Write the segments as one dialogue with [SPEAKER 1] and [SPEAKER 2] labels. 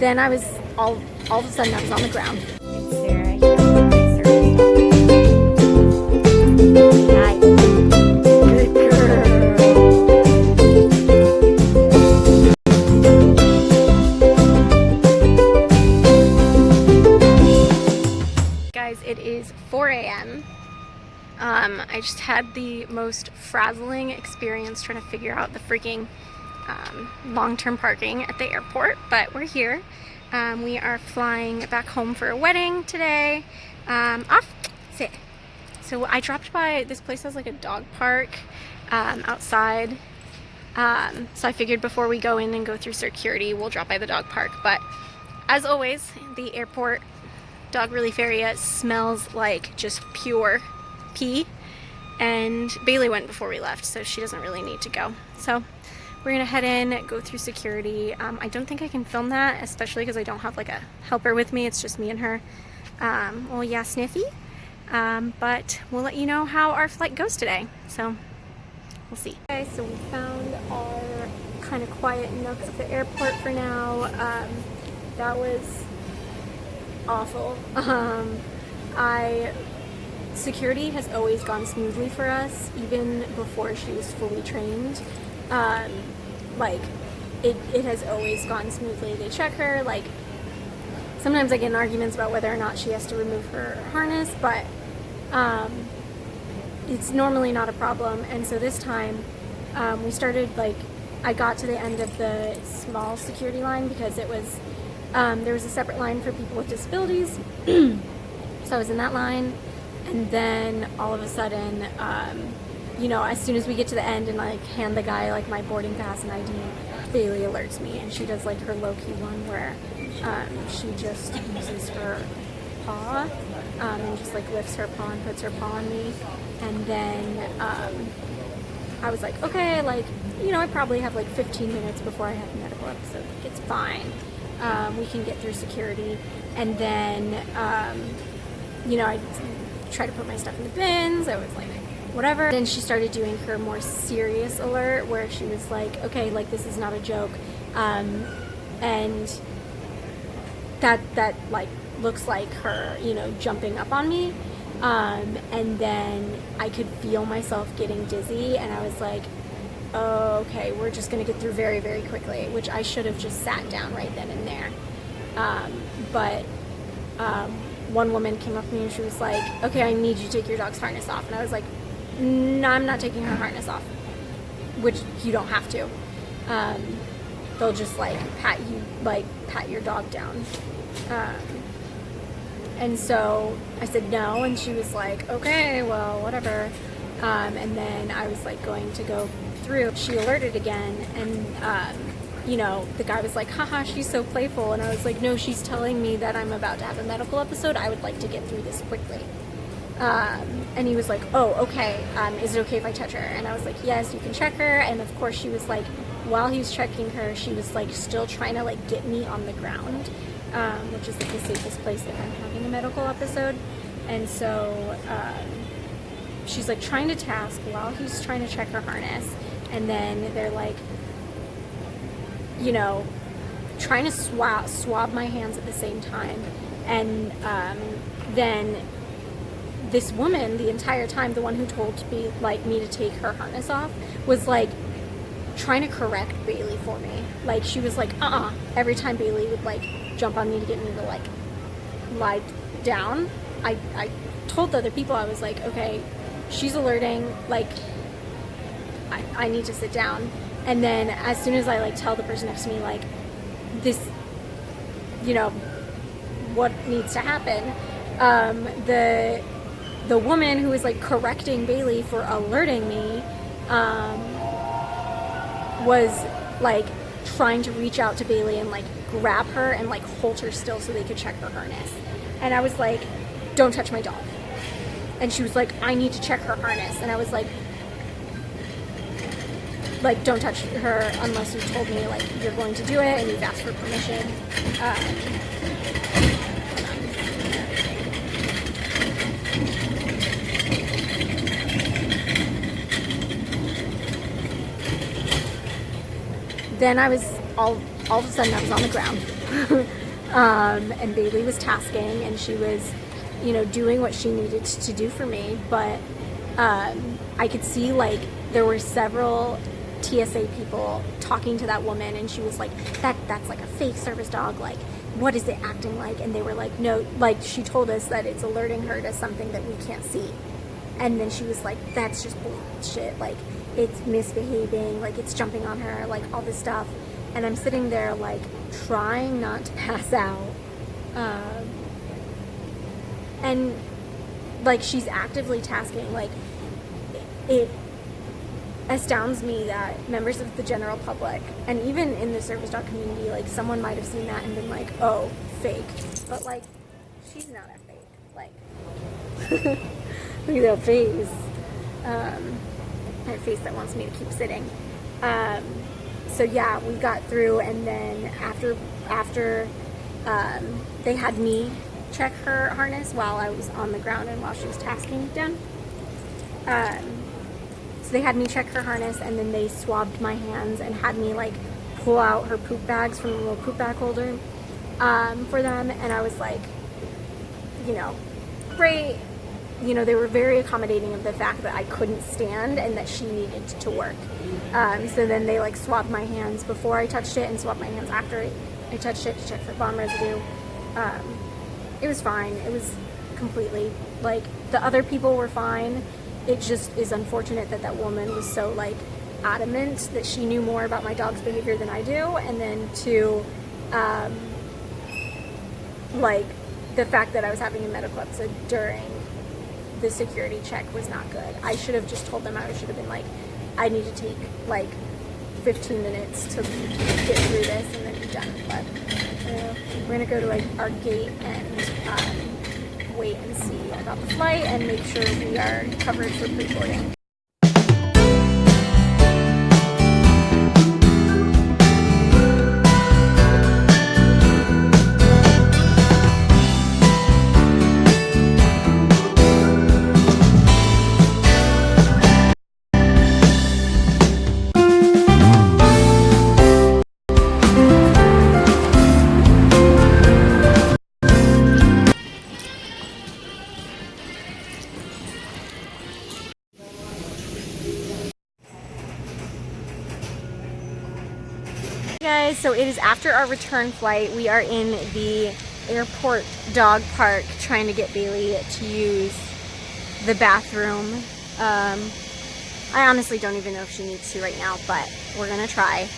[SPEAKER 1] Then I was all of a sudden I was on the ground.
[SPEAKER 2] It's Sarah here with my service dog. Hi.
[SPEAKER 1] Good girl. Guys, it is 4 a.m. I just had the most frazzling experience trying to figure out the freaking long-term parking at the airport, but we're here. We are flying back home for a wedding today. Off, sit. So I dropped by, this place has like a dog park outside. So I figured before we go in and go through security, we'll drop by the dog park. But as always, the airport dog relief area smells like just pure pee. And Bailey went before we left, so she doesn't really need to go. So we're gonna head in, go through security. I don't think I can film that, especially because I don't have like a helper with me. It's just me and her. Well, yeah, Sniffy. But we'll let you know how our flight goes today. So we'll see. Okay, so we found our kind of quiet nook at the airport for now. That was awful. Security has always gone smoothly for us, even before she was fully trained. Like, it has always gone smoothly. They check her, like, sometimes I get in arguments about whether or not she has to remove her harness, but it's normally not a problem. And so this time, we started, like, I got to the end of the small security line because it was, there was a separate line for people with disabilities. So I was in that line, and then all of a sudden, you know, as soon as we get to the end and like hand the guy like my boarding pass and ID, Bailey alerts me, and she does like her low-key one where she just uses her paw and just like lifts her paw and puts her paw on me. And then I was like, okay, like, you know, I probably have like 15 minutes before I have a medical episode. Like, it's fine. We can get through security. And then, you know, I try to put my stuff in the bins. I was like, whatever. Then she started doing her more serious alert where she was like, okay, like, this is not a joke. And that like looks like her, you know, jumping up on me. And then I could feel myself getting dizzy, and I was like, oh, okay, we're just gonna get through very, very quickly, which I should have just sat down right then and there. But one woman came up to me and she was like, okay, I need you to take your dog's harness off. And I was like, no, I'm not taking her harness off, which you don't have to. They'll just like pat your dog down. And so I said no, and she was like, okay, well, whatever. And then I was like going to go through. She alerted again, and you know, the guy was like, haha, she's so playful. And I was like, no, she's telling me that I'm about to have a medical episode. I would like to get through this quickly. And he was like, oh, okay, is it okay if I touch her? And I was like, yes, you can check her. And of course she was like, while he was checking her, she was like still trying to like get me on the ground, which is like the safest place if I'm having a medical episode. And so she's like trying to task while he's trying to check her harness. And then they're like, you know, trying to swab my hands at the same time. And then this woman, the entire time, the one who told me to take her harness off, was like trying to correct Bailey for me. Like, she was like, every time Bailey would like jump on me to get me to like lie down, I told the other people, I was like, okay, she's alerting, like, I need to sit down. And then as soon as I like tell the person next to me like this, you know, what needs to happen, the woman who was like correcting Bailey for alerting me was like trying to reach out to Bailey and like grab her and like hold her still so they could check her harness. And I was like, don't touch my dog. And she was like, I need to check her harness. And I was like, don't touch her unless you told me like you're going to do it and you've asked for permission. Then I was all of a sudden I was on the ground. And Bailey was tasking, and she was, you know, doing what she needed to do for me. But I could see, like, there were several TSA people talking to that woman, and she was like, that's like a fake service dog, like, what is it acting like? And they were like, no, like, she told us that it's alerting her to something that we can't see. And then she was like, that's just bullshit, like, it's misbehaving, like, it's jumping on her, like, all this stuff. And I'm sitting there, like, trying not to pass out. And, like, she's actively tasking. Like, it astounds me that members of the general public, and even in the service dog community, like, someone might have seen that and been like, oh, fake. But, like, she's not a fake. Like, look at that face. That face that wants me to keep sitting. So yeah, we got through, and then after they had me check her harness while I was on the ground and while she was tasking down. So they had me check her harness, and then they swabbed my hands and had me, like, pull out her poop bags from the little poop bag holder for them. And I was like, you know, great. You know, they were very accommodating of the fact that I couldn't stand and that she needed to work. So then they, like, swabbed my hands before I touched it and swabbed my hands after I touched it to check for bomb residue. It was fine. It was completely, like, the other people were fine. It just is unfortunate that that woman was so, like, adamant that she knew more about my dog's behavior than I do. And then like, the fact that I was having a medical episode during the security check was not good. I should have just told them. I should have been like, I need to take, like, 15 minutes to get through this and then be done. But we're gonna go to our gate and wait and see about the flight and make sure we are covered for pre-boarding. Guys, so it is after our return flight. We are in the airport dog park trying to get Bailey to use the bathroom. I honestly don't even know if she needs to right now, but we're gonna try.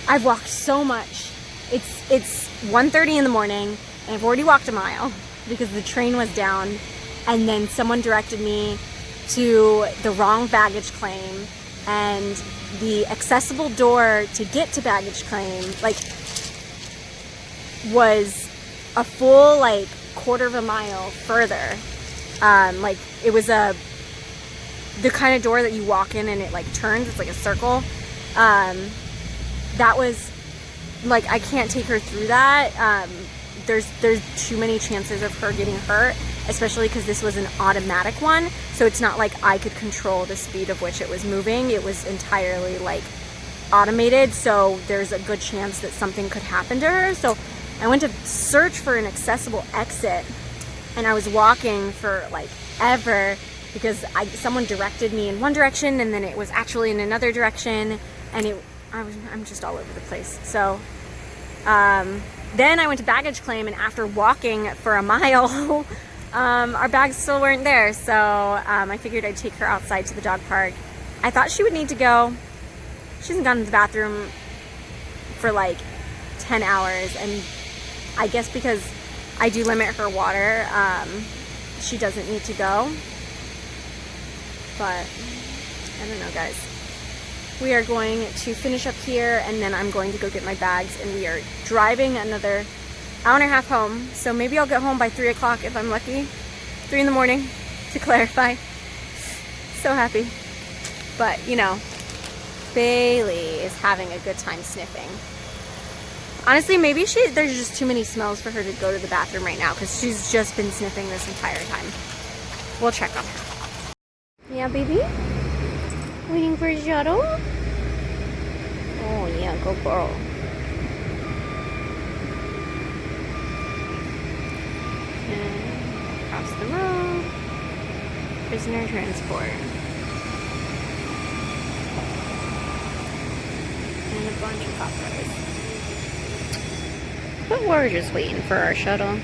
[SPEAKER 1] I've walked so much. It's 1:30 in the morning and I've already walked a mile because the train was down, and then someone directed me to the wrong baggage claim, and the accessible door to get to baggage claim, like, was a full, like, quarter of a mile further. Like, it was the kind of door that you walk in and it, like, turns. It's like a circle. That was, like, I can't take her through that. There's too many chances of her getting hurt, especially because this was an automatic one, so it's not like I could control the speed of which it was moving. It was entirely, like, automated, so there's a good chance that something could happen to her. So I went to search for an accessible exit, and I was walking for, like, ever because someone directed me in one direction and then it was actually in another direction, and I'm just all over the place. So then I went to baggage claim, and after walking for a mile, our bags still weren't there. So I figured I'd take her outside to the dog park. I thought she would need to go. She hasn't gone to the bathroom for like 10 hours, and I guess because I do limit her water, she doesn't need to go. But I don't know, guys. We are going to finish up here, and then I'm going to go get my bags, and we are driving another hour and a half home. So maybe I'll get home by 3 o'clock if I'm lucky. 3 in the morning, to clarify. So happy. But, you know, Bailey is having a good time sniffing. Honestly, maybe there's just too many smells for her to go to the bathroom right now, because she's just been sniffing this entire time. We'll check on her. Yeah, baby? Waiting for Shuttle? Oh, yeah, go girl. across the road. Prisoner transport. And a bunch of cop cars. But we're just waiting for our shuttle.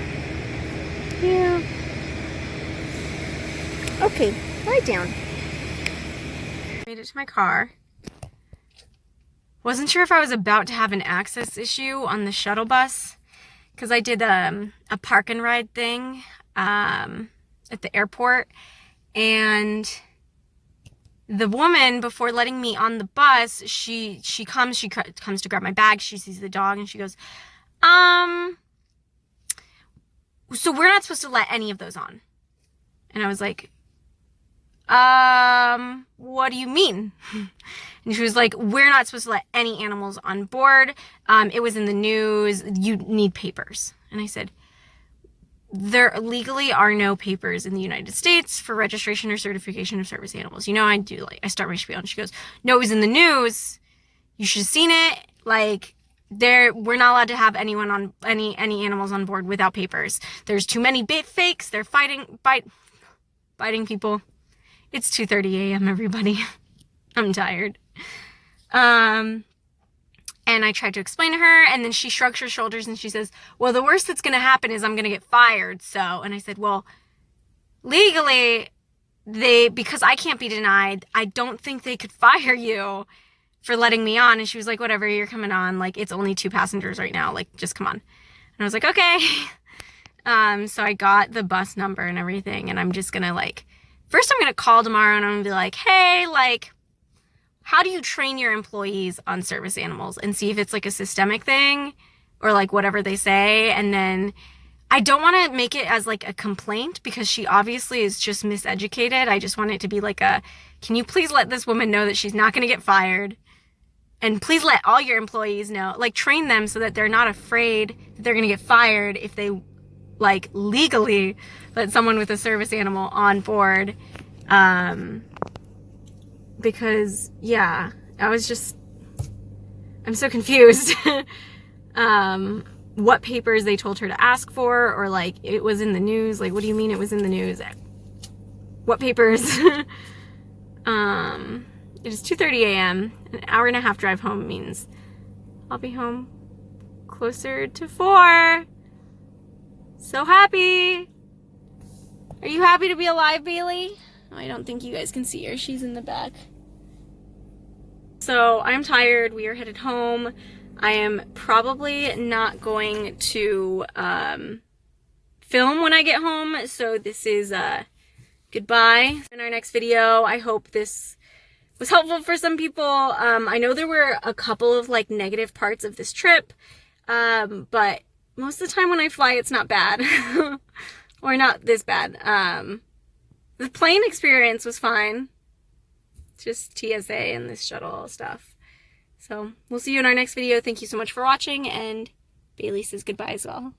[SPEAKER 1] Yeah. Okay, lie down. Made it to my car. Wasn't sure if I was about to have an access issue on the shuttle bus because I did a park and ride thing at the airport, and the woman, before letting me on the bus, she comes to grab my bag. She sees the dog and she goes, so we're not supposed to let any of those on. And I was like, what do you mean? And she was like, we're not supposed to let any animals on board. It was in the news. You need papers. And I said, there legally are no papers in the United States for registration or certification of service animals. You know, I start my spiel, and she goes, no, it was in the news. You should have seen it. Like, we're not allowed to have anyone on any animals on board without papers. There's too many bait fakes. They're biting people. It's 2:30 a.m. everybody. I'm tired. And I tried to explain to her, and then she shrugs her shoulders and she says, well, the worst that's going to happen is I'm going to get fired. So, and I said, well, legally, because I can't be denied, I don't think they could fire you for letting me on. And she was like, whatever, you're coming on. Like, it's only 2 passengers right now. Like, just come on. And I was like, okay. So I got the bus number and everything, and I'm just going to first I'm going to call tomorrow and I'm going to be like, hey, how do you train your employees on service animals, and see if it's a systemic thing or whatever they say. And then I don't want to make it as a complaint, because she obviously is just miseducated. I just want it to be can you please let this woman know that she's not going to get fired? And please let all your employees know, train them so that they're not afraid that they're going to get fired if they legally let someone with a service animal on board. Because, yeah, I'm so confused. What papers they told her to ask for, or it was in the news. What do you mean it was in the news? What papers? It is 2:30 a.m. An hour and a half drive home means I'll be home closer to 4. So happy. Are you happy to be alive, Bailey? Oh, I don't think you guys can see her. She's in the back. So I'm tired. We are headed home. I am probably not going to film when I get home. So this is goodbye. In our next video, I hope this was helpful for some people. I know there were a couple of negative parts of this trip, but most of the time when I fly, it's not bad. Or not this bad. The plane experience was fine. Just TSA and this shuttle stuff. So we'll see you in our next video. Thank you so much for watching, and Bailey says goodbye as well.